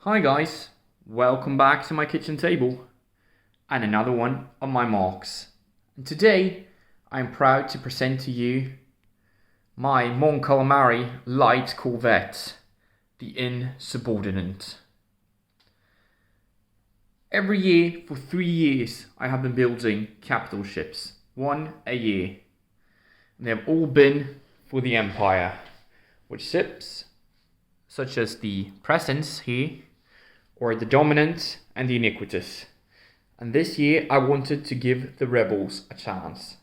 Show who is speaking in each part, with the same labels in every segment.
Speaker 1: Hi guys, welcome back to my kitchen table and another one of my MOCs. And today I'm proud to present to you my Mon Calamari light Corvette, the Insubordinate. Every year for 3 years I have been building capital ships, one a year. And they have all been for the Empire, which ships such as the Presence here, or the Dominant and the Iniquitous. And this year I wanted to give the rebels a chance.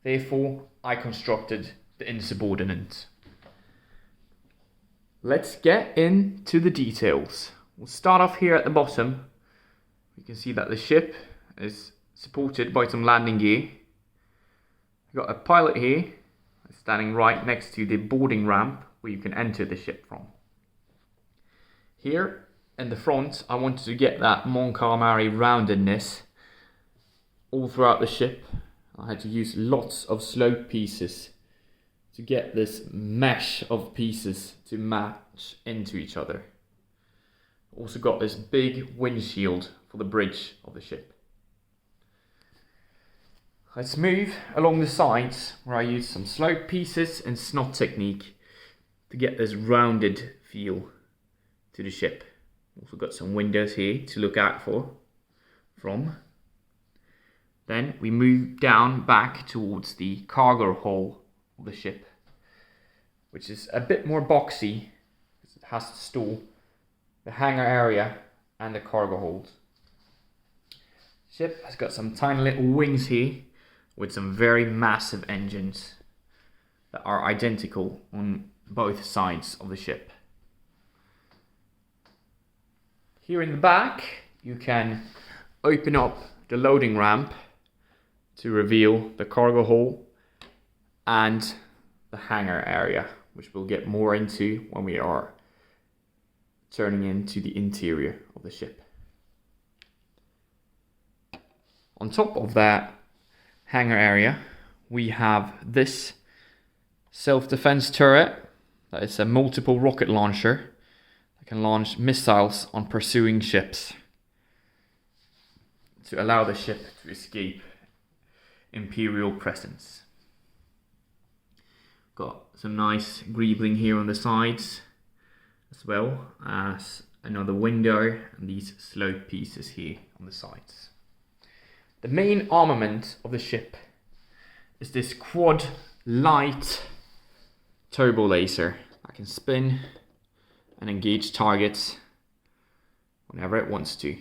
Speaker 1: Therefore I constructed the Insubordinate. Let's get into the details. We'll start off here at the bottom. You can see that the ship is supported by some landing gear. We've got a pilot here standing right next to the boarding ramp where you can enter the ship from. Here in the front, I wanted to get that Mon Calamari roundedness all throughout the ship. I had to use lots of slope pieces to get this mesh of pieces to match into each other. Also got this big windshield for the bridge of the ship. Let's move along the sides where I use some slope pieces and snot technique to get this rounded feel to the ship. Also got some windows here to look out from. Then we move down back towards the cargo hull of the ship, which is a bit more boxy because it has to store the hangar area and the cargo holds. Ship has got some tiny little wings here with some very massive engines that are identical on both sides of the ship. Here in the back, you can open up the loading ramp to reveal the cargo hull and the hangar area, which we'll get more into when we are turning into the interior of the ship. On top of that hangar area, we have this self-defense turret that is a multiple rocket launcher. Can launch missiles on pursuing ships to allow the ship to escape Imperial presence. Got some nice greebling here on the sides, as well as another window and these slope pieces here on the sides. The main armament of the ship is this quad light turbo laser that can spin and engage targets whenever it wants to.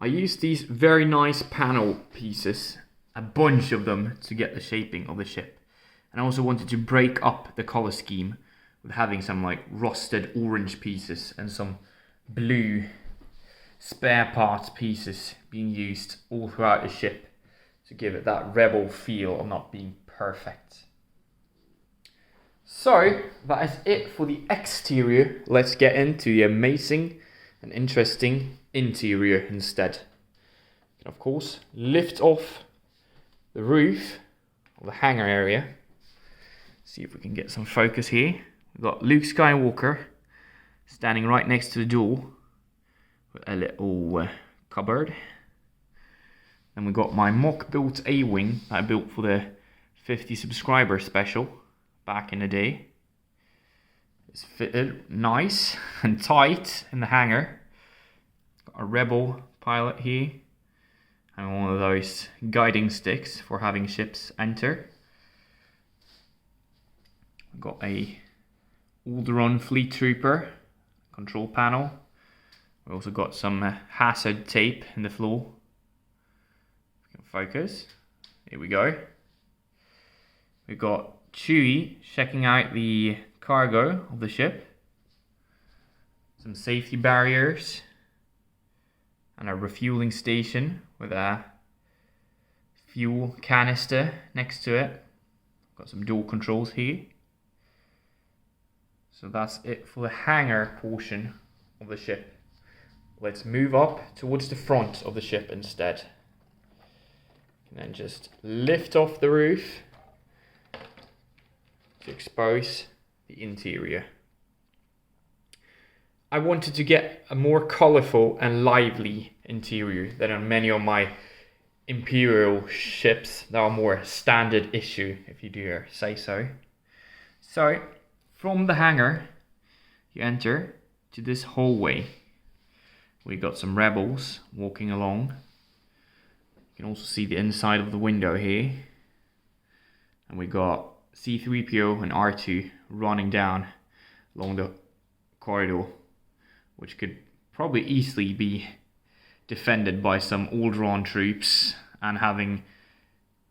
Speaker 1: I used these very nice panel pieces, a bunch of them, to get the shaping of the ship. And I also wanted to break up the color scheme with having some like rusted orange pieces and some blue spare parts pieces being used all throughout the ship to give it that rebel feel of not being perfect. So, that is it for the exterior. Let's get into the amazing and interesting interior instead. You can of course lift off the roof of the hangar area. See if we can get some focus here. We've got Luke Skywalker standing right next to the door with a little cupboard. Then we've got my mock built A-wing that I built for the 50 subscriber special back in the day. It's fitted nice and tight in the hangar. Got a rebel pilot here and one of those guiding sticks for having ships enter. Got a Alderaan fleet trooper control panel. We also got some hazard tape in the floor. We can focus. Here we go. We've got Chewie checking out the cargo of the ship. Some safety barriers. And a refueling station with a fuel canister next to it. Got some dual controls here. So that's it for the hangar portion of the ship. Let's move up towards the front of the ship instead. And then just lift off the roof to expose the the interior. I wanted to get a more colorful and lively interior than on many of my Imperial ships that are more standard issue, if you dare say so. So, from the hangar, you enter to this hallway. We got some rebels walking along. You can also see the inside of the window here. And we got C-3PO and R2 running down along the corridor, which could probably easily be defended by some Alderaan troops and having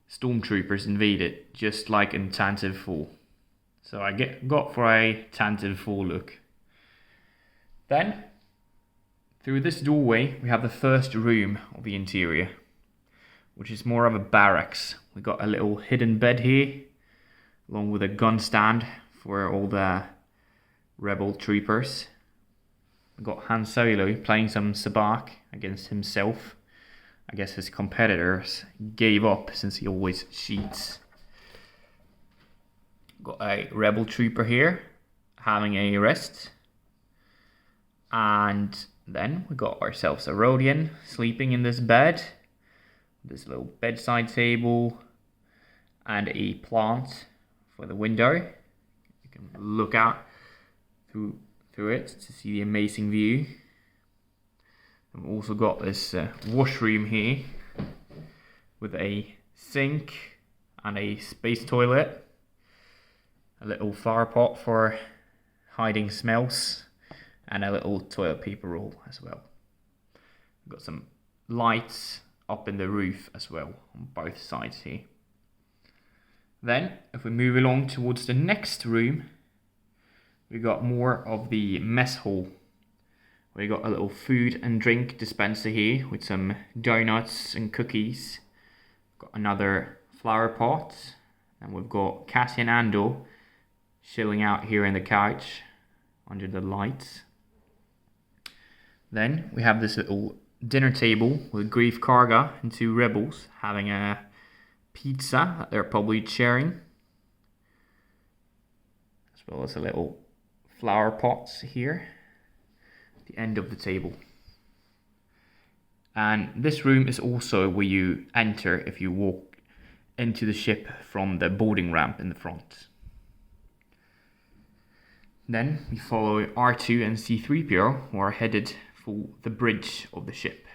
Speaker 1: stormtroopers invade it, just like in Tantive 4. So I got for a Tantive 4 look. Then, through this doorway, we have the first room of the interior, which is more of a barracks. We got a little hidden bed here, along with a gun stand for all the rebel troopers. We got Han Solo playing some sabacc against himself. I guess his competitors gave up since he always cheats. Got a rebel trooper here having a rest. And then we got ourselves a Rodian sleeping in this bed. This little bedside table and a plant for the window. You can look out through it to see the amazing view. And we've also got this washroom here with a sink and a space toilet, a little flower pot for hiding smells, and a little toilet paper roll as well. We've got some lights up in the roof as well on both sides here. Then, if we move along towards the next room, we got more of the mess hall. We got a little food and drink dispenser here with some donuts and cookies. Got another flower pot, and we've got Cassian Andor chilling out here in the couch under the lights. Then we have this little dinner table with Grief Karga and 2 rebels having a pizza that they're probably sharing, as well as a little flower pots here at the end of the table. And this room is also where you enter if you walk into the ship from the boarding ramp in the front. Then we follow R2 and C-3PO, who are headed for the bridge of the ship.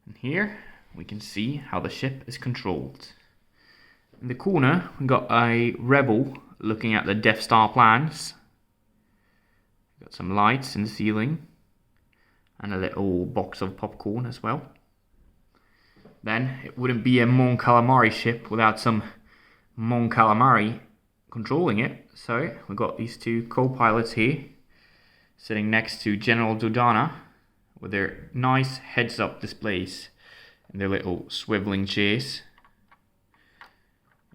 Speaker 1: And here we can see how the ship is controlled. In the corner we got a rebel looking at the Death Star plans. Got some lights in the ceiling and a little box of popcorn as well. Then it wouldn't be a Mon Calamari ship without some Mon Calamari controlling it. So we've got these 2 co-pilots here sitting next to General Dodonna with their nice heads-up displays and their little swiveling chairs.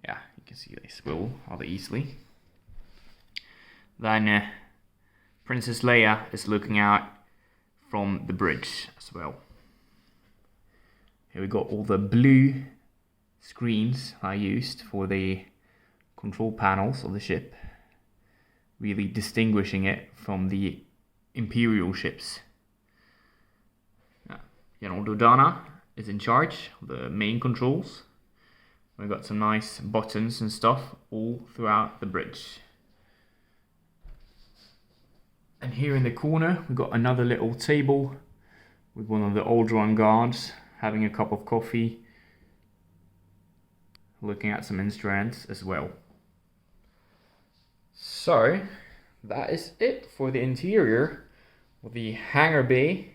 Speaker 1: Yeah, you can see they swivel rather easily. Then Princess Leia is looking out from the bridge as well. Here we got all the blue screens I used for the control panels of the ship, really distinguishing it from the Imperial ships. General Dodonna is in charge of the main controls. We've got some nice buttons and stuff all throughout the bridge. And here in the corner we've got another little table with one of the Alderaan guards having a cup of coffee, looking at some instruments as well. So that is it for the interior of the hangar bay,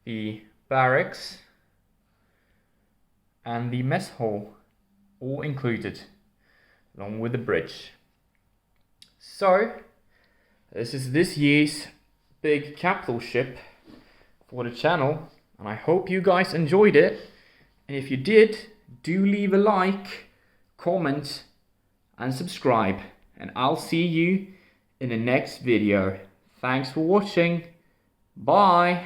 Speaker 1: the barracks and the mess hall, all included, along with the bridge. So this is this year's big capital ship for the channel, and I hope you guys enjoyed it. And if you did, do leave a like, comment and subscribe, and I'll see you in the next video. Thanks for watching. Bye.